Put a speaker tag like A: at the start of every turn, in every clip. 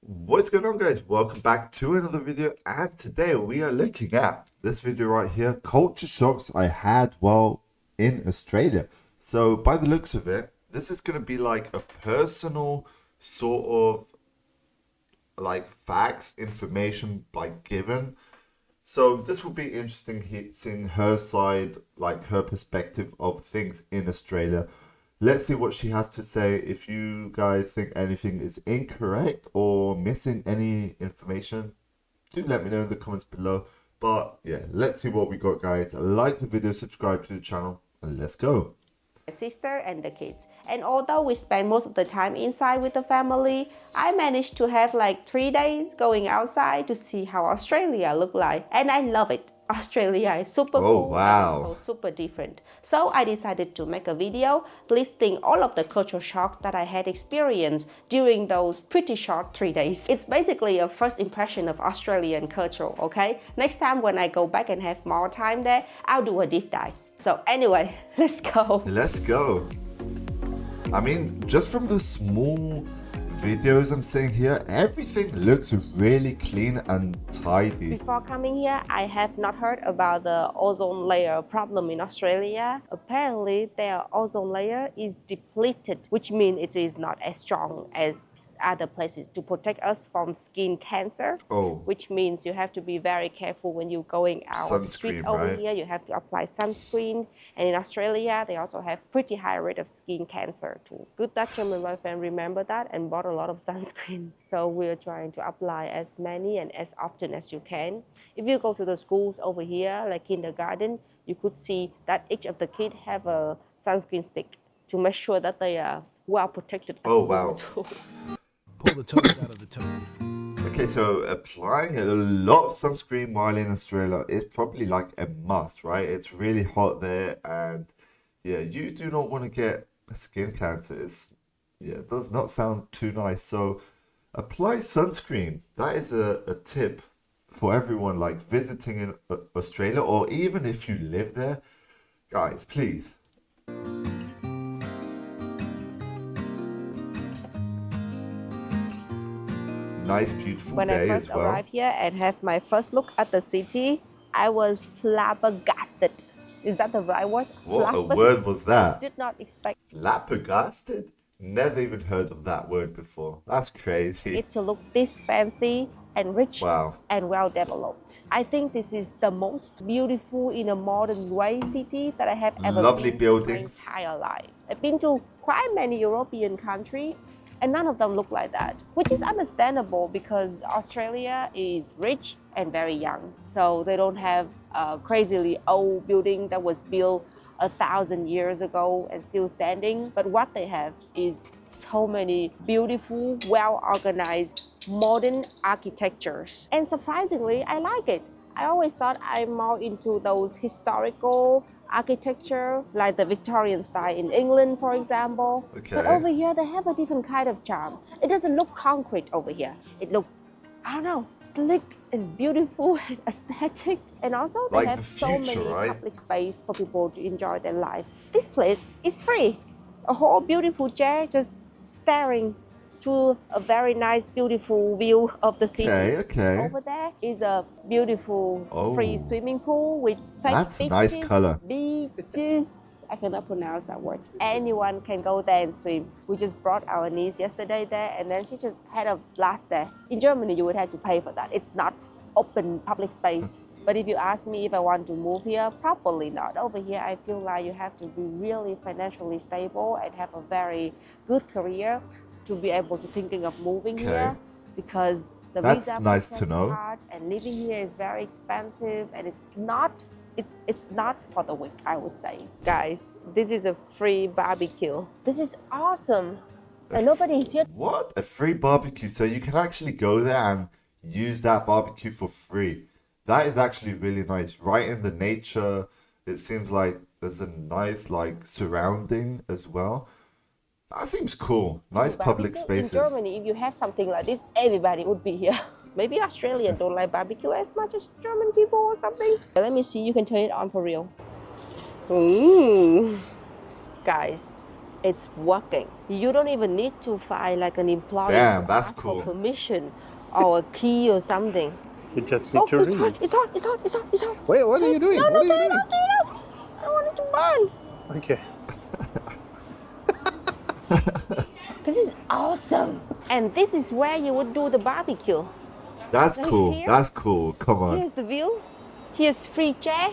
A: What's going on, guys? Welcome back to another video, and today we are looking at this video right here, culture shocks I had while in Australia. So by the looks of it, this is going to be like a personal sort of like facts, information like given. So this will be interesting seeing her side, like her perspective of things in Australia. Let's see what she has to say. If you guys think anything is incorrect or missing any information, do let me know in the comments below. But yeah, let's see what we got, guys. Like the video, subscribe to the channel, and let's go.
B: My sister and the kids. And although we spend most of the time inside with the family, I managed to have like 3 days going outside to see how Australia look like. And I love it. Australia is super
A: Oh,
B: cool and also
A: wow.
B: super different. So I decided to make a video listing all of the culture shock that I had experienced during those pretty short 3 days. It's basically a first impression of Australian culture, okay? Next time when I go back and have more time there, I'll do a deep dive. So anyway, let's go.
A: Let's go. I mean, just from the small videos I'm seeing here, everything looks really clean and tidy.
B: Before coming here, I have not heard about the ozone layer problem in Australia. Apparently, their ozone layer is depleted, which means it is not as strong as other places to protect us from skin cancer.
A: Oh.
B: Which means you have to be very careful when you're going out on the streets
A: Sunscreen,
B: over
A: right?
B: here. You have to apply sunscreen. And in Australia, they also have pretty high rate of skin cancer too. Good that German my friend remember that and bought a lot of sunscreen. So we're trying to apply as many and as often as you can. If you go to the schools over here, like kindergarten, you could see that each of the kids have a sunscreen stick to make sure that they are well protected at
A: Oh,
B: school
A: wow.
B: too.
C: Pull the toast out of the toast.
A: Okay, so applying a lot of sunscreen while in Australia is probably like a must, right? It's really hot there, and yeah, you do not want to get skin cancer. Yeah, it does not sound too nice. So apply sunscreen. That is a tip for everyone like visiting in Australia, or even if you live there. Guys, please. Nice, beautiful
B: When I
A: day
B: first
A: as well.
B: arrived here and have my first look at the city, I was flabbergasted. Is that the right word?
A: What a
B: Flabbergasted.
A: word was that?
B: Did not expect
A: Flabbergasted? Never even heard of that word before. That's crazy.
B: it to look this fancy and rich
A: Wow.
B: and well developed. I think this is the most beautiful in a modern way city that I have ever
A: Lovely
B: been
A: buildings.
B: in my entire life. I've been to quite many European countries and none of them look like that, which is understandable because Australia is rich and very young. So they don't have a crazily old building that was built 1,000 years ago and still standing. But what they have is so many beautiful, well-organized, modern architectures. And surprisingly, I like it. I always thought I'm more into those historical architecture, like the Victorian style in England, for example. But
A: Okay.
B: over here, they have a different kind of charm. It doesn't look concrete over here. It looks, I don't know, slick and beautiful and aesthetic. And also, they
A: Like
B: have
A: the
B: so
A: future,
B: many
A: right?
B: public space for people to enjoy their life. This place is free. A whole beautiful chair just staring to a very nice, beautiful view of the city.
A: Okay.
B: Over there is a beautiful free
A: Oh.
B: swimming pool with fake
A: That's a
B: beaches.
A: nice color.
B: Beaches. I cannot pronounce that word. Anyone can go there and swim. We just brought our niece yesterday there, and then she just had a blast there. In Germany, you would have to pay for that. It's not open public space. But if you ask me if I want to move here, probably not. Over here, I feel like you have to be really financially stable and have a very good career to be able to thinking of moving
A: Okay.
B: here, because the
A: That's
B: visa
A: nice to
B: process
A: know.
B: is hard and living here is very expensive, and it's not for the weak, I would say. Guys, this is a free barbecue. This is awesome. And nobody is here.
A: What? A free barbecue. So you can actually go there and use that barbecue for free. That is actually really nice. Right in the nature. It seems like there's a nice like surrounding as well. That seems cool. Nice public
B: Barbecue.
A: spaces.
B: In Germany, if you have something like this, everybody would be here. Maybe Australia don't like barbecue as much as German people or something. Let me see, you can turn it on for real. Guys, it's working. You don't even need to find like an employee
A: Damn,
B: to
A: that's
B: ask
A: cool.
B: for permission or a key or something.
C: You just need to
B: it's
C: read.
B: hot, it's hot, it's hot, it's hot, it's hot.
C: Wait, what are you doing?
B: No,
C: What
B: no,
C: are you
B: turn it
C: doing?
B: off, turn it off. I don't want it to burn.
C: Okay.
B: This is awesome. And this is where you would do the barbecue.
A: That's
B: Right
A: cool.
B: here?
A: That's cool. Come on.
B: Here's the view. Here's free chair.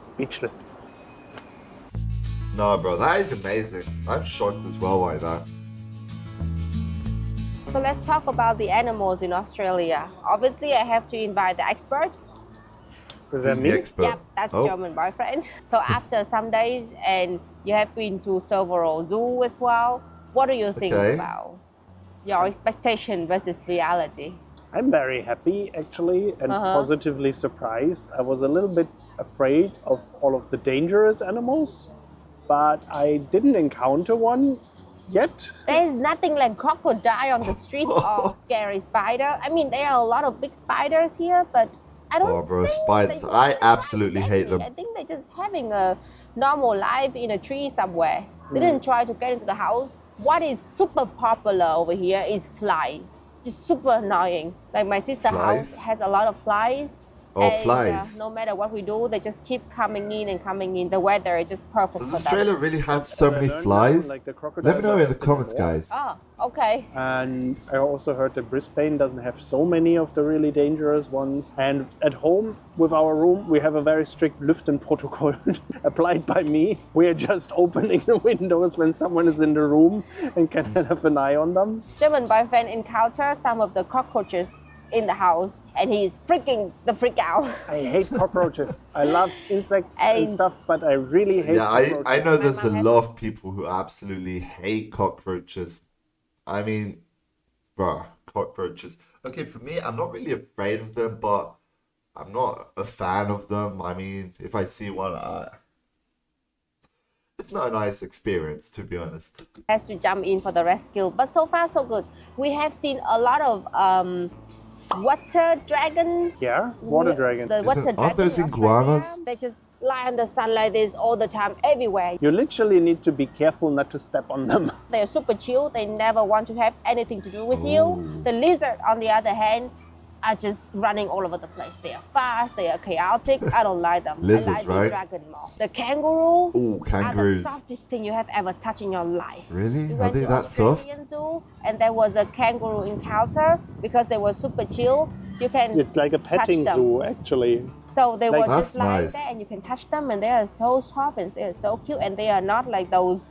C: Speechless.
A: No, bro, that is amazing. I'm shocked as well by that.
B: So let's talk about the animals in Australia. Obviously, I have to invite the expert.
C: Is that
A: Who's
C: me?
A: the expert?
B: Yep, that's
A: Oh,
B: German boyfriend. So after some days, and you have been to several zoo as well. What do you think
A: Okay.
B: about your expectation versus reality?
C: I'm very happy actually and positively surprised. I was a little bit afraid of all of the dangerous animals, but I didn't encounter one yet.
B: There's nothing like crocodile on the street or scary spider. I mean, there are a lot of big spiders here, but I don't
A: Oh, bro,
B: think
A: spiders.
B: they
A: I
B: try to
A: absolutely
B: get
A: hate
B: me.
A: them.
B: I think they're just having a normal life in a tree somewhere. They didn't try to get into the house. What is super popular over here is fly. Just super annoying. Like my sister's house
A: Flies?
B: has a lot of flies.
A: Oh,
B: and,
A: flies.
B: no matter what we do, they just keep coming in and coming in. The weather is just perfect
A: Does
B: for
A: Australia
B: them.
A: really have so
C: But I
A: many
C: learned
A: flies?
C: now, like, the crocodiles
A: Let me know
C: are
A: in the
C: less than
A: comments,
C: dwarf.
A: guys.
B: Oh, okay.
C: And I also heard that Brisbane doesn't have so many of the really dangerous ones. And at home with our room, we have a very strict Lüften protocol applied by me. We are just opening the windows when someone is in the room and can have an eye on them.
B: German boyfriend encountered some of the cockroaches in the house and he's freaking the freak out.
C: I hate cockroaches. I love insects and
B: And-
C: stuff, but I really hate
A: Yeah,
C: cockroaches.
A: I know there's a
B: mom has-
A: lot of people who absolutely hate cockroaches. I mean, bruh, cockroaches. Okay, for me, I'm not really afraid of them, but I'm not a fan of them. I mean, if I see one, it's not a nice experience, to be honest.
B: Has to jump in for the rescue, but so far so good. We have seen a lot of water dragon.
C: Yeah, water dragons.
B: The water
A: Aren't
B: dragon
A: those
B: in
A: iguanas?
B: Australia, they just lie in the sun like this all the time, everywhere.
C: You literally need to be careful not to step on them.
B: They are super chill. They never want to have anything to do with you. The lizard, on the other hand, are just running all over the place. They are fast. They are chaotic. I don't like them.
A: Lizards,
B: I like
A: right?
B: the dragon more. The kangaroo
A: Ooh,
B: are the
A: kangaroos.
B: softest thing you have ever touched in your life.
A: Really?
B: We
A: Are
B: went
A: they
B: to
A: that soft?
B: Australian Zoo, and there was a kangaroo encounter because they were super chill. You can
C: It's like a petting
B: them.
C: zoo, actually.
B: So they
C: Like-
B: were just
A: That's
B: lying
A: nice.
B: there, and you can touch them, and they are so soft and they are so cute, and they are not like those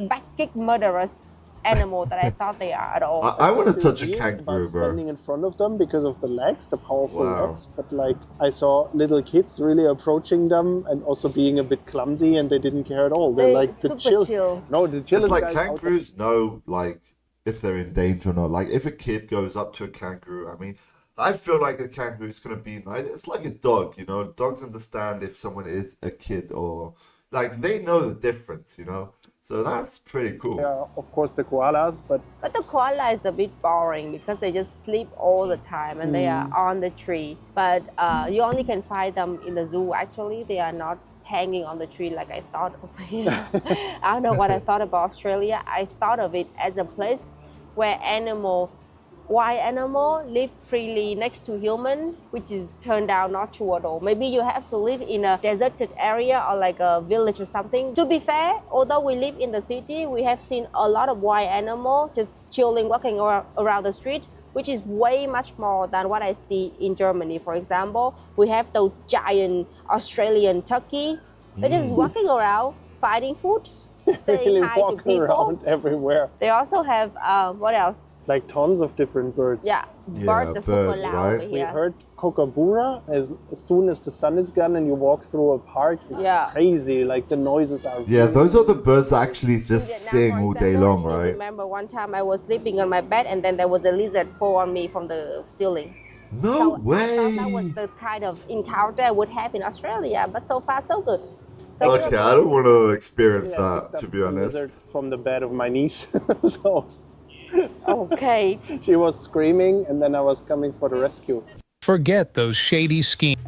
B: back kick murderous animal that I thought they are at all.
A: I want to touch a
C: Weird
A: kangaroo,
C: about
A: bro.
C: standing in front of them because of the legs, the powerful
A: Wow.
C: legs. But like, I saw little kids really approaching them and also being a bit clumsy, and they didn't care at all. They're
B: They
C: like the
B: super chill.
C: No, the
A: It's
C: chillest
A: like
C: guys outside.
A: kangaroos know, like, if they're in danger or not. Like, if a kid goes up to a kangaroo, I mean, I feel like a kangaroo is going to be nice. It's like a dog, you know? Dogs understand if someone is a kid or, like, they know the difference, you know? So that's pretty cool.
C: Yeah, of course the koalas, but
B: But the koala is a bit boring because they just sleep all the time and they are on the tree. But you only can find them in the zoo. Actually, they are not hanging on the tree like I thought over here. I don't know what I thought about Australia. I thought of it as a place where wild animal live freely next to human, which is turned out not true at all. Maybe you have to live in a deserted area or like a village or something. To be fair, although we live in the city, we have seen a lot of wild animal just chilling, walking around the street, which is way much more than what I see in Germany. For example, we have those giant Australian turkey. They're just walking around, finding food, saying
C: really
B: hi to
C: walk
B: people.
C: around everywhere.
B: They also have, what else?
C: Like tons of different birds.
B: Yeah,
A: Yeah,
B: birds are super
A: birds,
B: loud
A: right?
B: over
C: We
B: here.
C: heard kookaburra as soon as the sun is gone and you walk through a park. It's
B: Yeah.
C: crazy. Like the noises are.
A: Yeah,
C: really-
A: those are the birds that actually just
B: Vietnam,
A: sing
B: for
A: all day
B: example,
A: long,
B: I still
A: right?
B: remember one time I was sleeping on my bed and then there was a lizard fall on me from the ceiling.
A: No
B: so I
A: way!
B: thought that was the kind of encounter I would have in Australia, but so far so good. So
A: Okay, I don't want to experience
C: Yeah, I
A: that,
C: picked
A: to
C: up
A: be
C: the
A: honest.
C: lizard from the bed of my niece. So
B: Okay.
C: she was screaming, and then I was coming for the rescue.
D: Forget those shady schemes.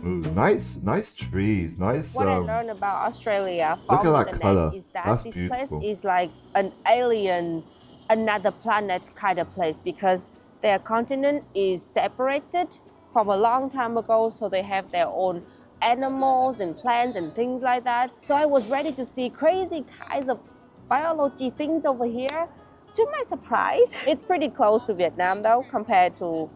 A: Ooh, nice trees. Nice.
B: What I learned about Australia
A: Look
B: from
A: at
B: the
A: that color.
B: net is that
A: That's
B: this
A: beautiful.
B: place is like an alien, another planet kind of place because their continent is separated from a long time ago, so they have their own animals and plants and things like that. So I was ready to see crazy kinds of biology things over here. To my surprise, it's pretty close to Vietnam though, compared to,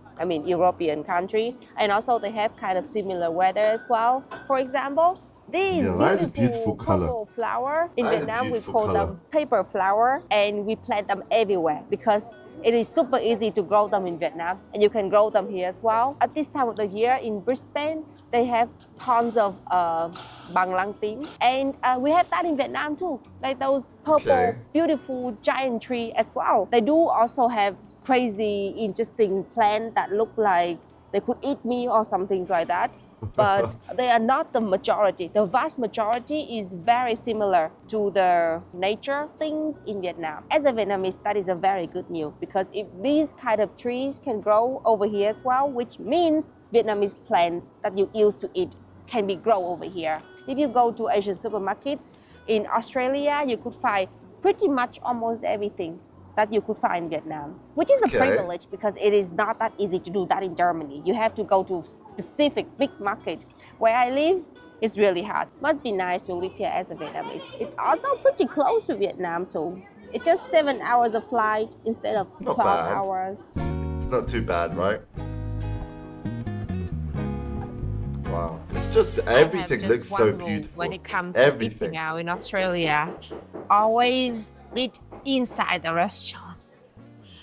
B: European country. And also they have kind of similar weather as well. For example, this
A: Yeah, that is a beautiful
B: beautiful
A: color.
B: purple flower, in
A: That is a
B: Vietnam we
A: beautiful
B: call
A: color.
B: them paper flower, and we plant them everywhere because it is super easy to grow them in Vietnam, and you can grow them here as well. At this time of the year in Brisbane, they have tons of bằng lăng tím, and we have that in Vietnam too, like those purple,
A: Okay.
B: beautiful giant tree as well. They do also have crazy, interesting plants that look like they could eat me or some things like that. But they are not the majority. The vast majority is very similar to the nature things in Vietnam. As a Vietnamese, that is a very good news because if these kind of trees can grow over here as well, which means Vietnamese plants that you used to eat can be grow over here. If you go to Asian supermarkets in Australia, you could find pretty much almost everything that you could find in Vietnam, which is a
A: Okay.
B: privilege because it is not that easy to do that in Germany. You have to go to specific big market. Where I live, it's really hard. Must be nice to live here as a Vietnamese. It's also pretty close to Vietnam too. It's just 7 hours of flight instead of
A: Not
B: 12
A: bad.
B: hours.
A: It's not too bad, right? Wow. It's just everything
B: I have
A: looks
B: just
A: so
B: one rule
A: beautiful.
B: when it comes to
A: Everything.
B: eating out in Australia. Always eat inside the restaurants.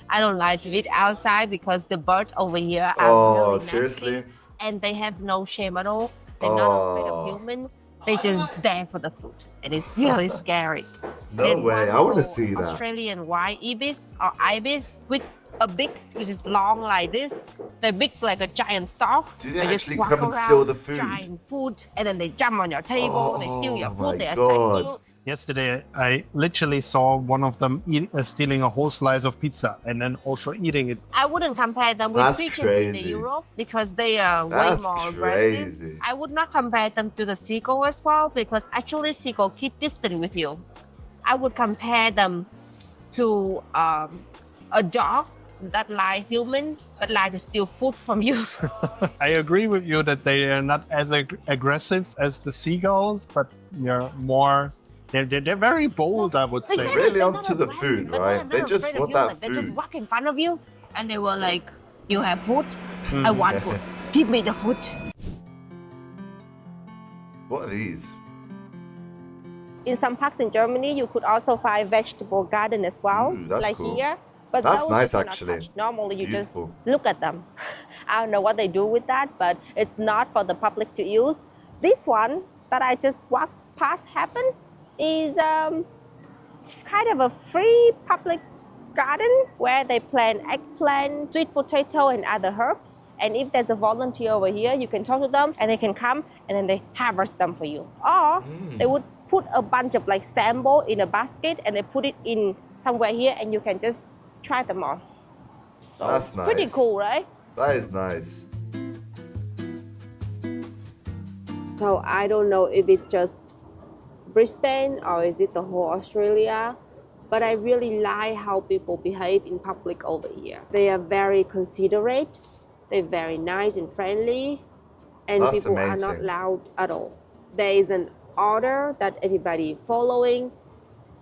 B: I don't like to eat outside because the birds over here are
A: Oh,
B: really nasty,
A: seriously?
B: and they have no shame at all. They're not afraid
A: Oh.
B: of human. They just there for the food, and it's really scary.
A: No
B: There's
A: way.
B: one
A: I want to
B: little
A: see that.
B: Australian white ibis or ibis with a beak which is long like this. They're big like a giant stalk.
A: Do they
B: just
A: actually
B: walk
A: come and
B: around
A: steal the food?
B: trying food, and then they jump on your table. They steal your
A: Oh
B: food.
A: my
B: They
A: God.
B: attack you.
C: Yesterday, I literally saw one of them stealing a whole slice of pizza and then also eating it.
B: I wouldn't compare them with
A: That's
B: pigeons in
A: crazy.
B: Europe because they are
A: That's
B: way more aggressive.
A: crazy.
B: I would not compare them to the seagull as well because actually seagull keep distance with you. I would compare them to a dog that like human but like to steal food from you.
C: I agree with you that they are not as aggressive as the seagulls, but they're more. They're very bold, I would say.
B: Exactly,
A: really
B: they're
A: onto
B: not
A: the
B: aggressive,
A: food,
B: but
A: right?
B: they're
A: They
B: not
A: just
B: afraid of
A: want that
B: human. They just
A: food.
B: walk in front of you and they were like, "You have food? I want food. Give me the food."
A: What are these?
B: In some parks in Germany, you could also find vegetable garden as well,
A: Ooh, that's
B: like
A: cool.
B: here. But
A: That's
B: those
A: nice,
B: you cannot
A: actually.
B: touch. Normally, you
A: Beautiful.
B: just look at them. I don't know what they do with that, but it's not for the public to use. This one that I just walked past happen is kind of a free public garden where they plant eggplant, sweet potato, and other herbs. And if there's a volunteer over here, you can talk to them and they can come and then they harvest them for you. Or they would put a bunch of like sample in a basket and they put it in somewhere here and you can just try them on. So
A: That's
B: it's pretty
A: nice.
B: cool, right?
A: That is nice.
B: So I don't know if it's just Brisbane or is it the whole Australia, but I really like how people behave in public over here. They are very considerate, they're very nice and friendly, and
A: That's
B: people are not
A: amazing.
B: loud at all. There is an order that everybody following,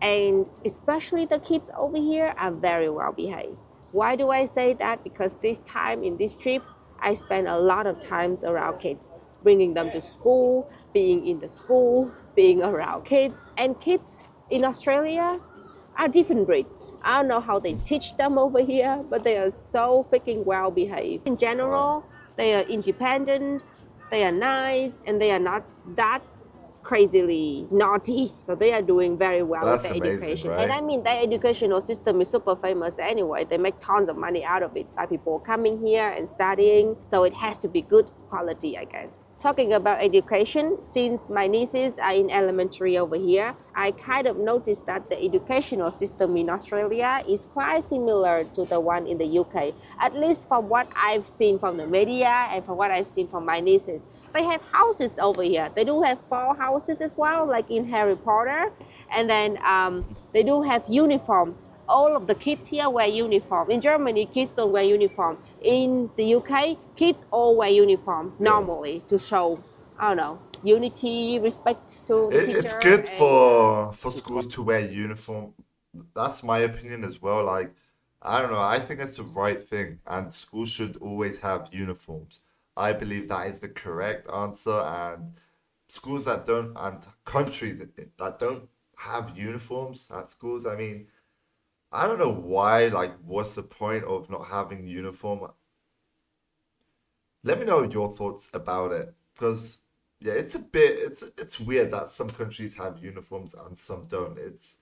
B: and especially the kids over here are very well behaved. Why do I say that? Because this time in this trip, I spent a lot of times around kids, bringing them to school, being in the school, being around kids. And kids in Australia are different breeds. I don't know how they teach them over here, but they are so freaking well behaved. In general, they are independent, they are nice, and they are not that crazily naughty. So they are doing very well
A: That's
B: with their
A: amazing,
B: education.
A: right?
B: And I mean, their educational system is super famous anyway. They make tons of money out of it by people coming here and studying. So it has to be good quality, I guess. Talking about education, since my nieces are in elementary over here, I kind of noticed that the educational system in Australia is quite similar to the one in the UK, at least from what I've seen from the media and from what I've seen from my nieces. They have houses over here. They do have 4 houses as well, like in Harry Potter. And then they do have uniform. All of the kids here wear uniform. In Germany, kids don't wear uniform. In the UK, kids all wear uniform normally to show, I don't know, unity, respect to the teacher.
A: It's good
B: and,
A: for schools to wear uniform. That's my opinion as well. Like, I don't know. I think it's the right thing, and schools should always have uniforms. I believe that is the correct answer, and schools that don't and countries that don't have uniforms at schools. I mean, I don't know why. Like, what's the point of not having uniform? Let me know your thoughts about it, because yeah, it's weird that some countries have uniforms and some don't. It's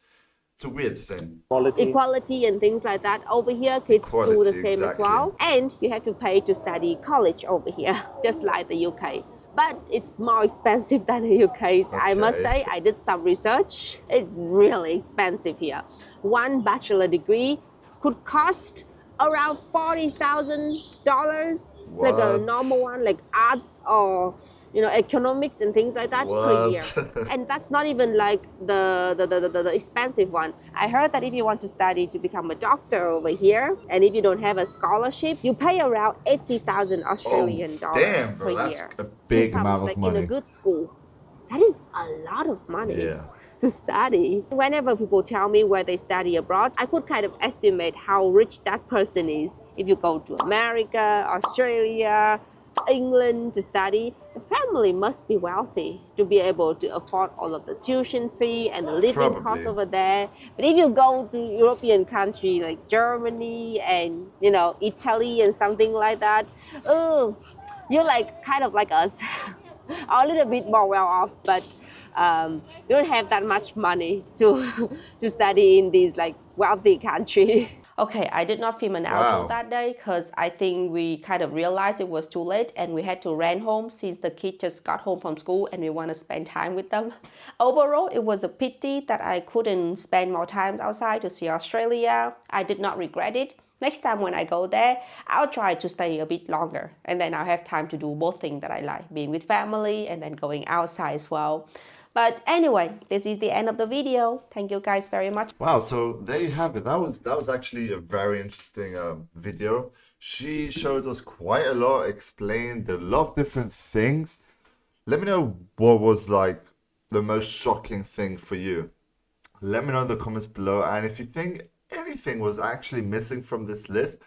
A: a weird thing.
B: equality and things like that. Over here, kids do the
A: Equality,
B: same as
A: exactly.
B: well. And you have to pay to study college over here, just like the UK. But it's more expensive than the UK. I must
A: Okay.
B: say, I did some research. It's really expensive here. One bachelor degree could cost around $40,000, like a
A: What?
B: normal one, like arts or economics and things like that per year.
A: What?
B: And that's not even like the expensive one. I heard that if you want to study to become a doctor over here, and if you don't have a scholarship, you pay around 80,000 Australian dollars
A: Damn,
B: per
A: bro, that's
B: year
A: a
B: to
A: big
B: some,
A: amount of
B: like in
A: money.
B: a good school. That is a lot of money.
A: Yeah.
B: To study. Whenever people tell me where they study abroad, I could kind of estimate how rich that person is. If you go to America, Australia, England to study, the family must be wealthy to be able to afford all of the tuition fee and the living costs
A: Probably.
B: over there. But if you go to European country like Germany and Italy and something like that, oh, you're like kind of like us. Are a little bit more well off, but you don't have that much money to to study in these like wealthy country. Okay, I did not film an outro
A: Wow.
B: that day because I think we kind of realized it was too late and we had to run home since the kids just got home from school and we want to spend time with them. Overall, it was a pity that I couldn't spend more time outside to see Australia. I did not regret it. Next time when I go there, I'll try to stay a bit longer and then I'll have time to do both things that I like, being with family and then going outside as well. But anyway, this is the end of the video. Thank you guys very much.
A: Wow, so there you have it. That was actually a very interesting video. She showed us quite a lot, explained a lot of different things. Let me know what was like the most shocking thing for you. Let me know in the comments below, and if you think anything was actually missing from this list,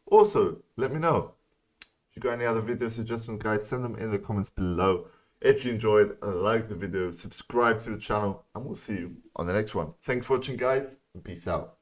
A: also let me know. If you got any other video suggestions, guys, send them in the comments below. If you enjoyed and liked the video, subscribe to the channel, and we'll see you on the next one. Thanks for watching, guys, and peace out.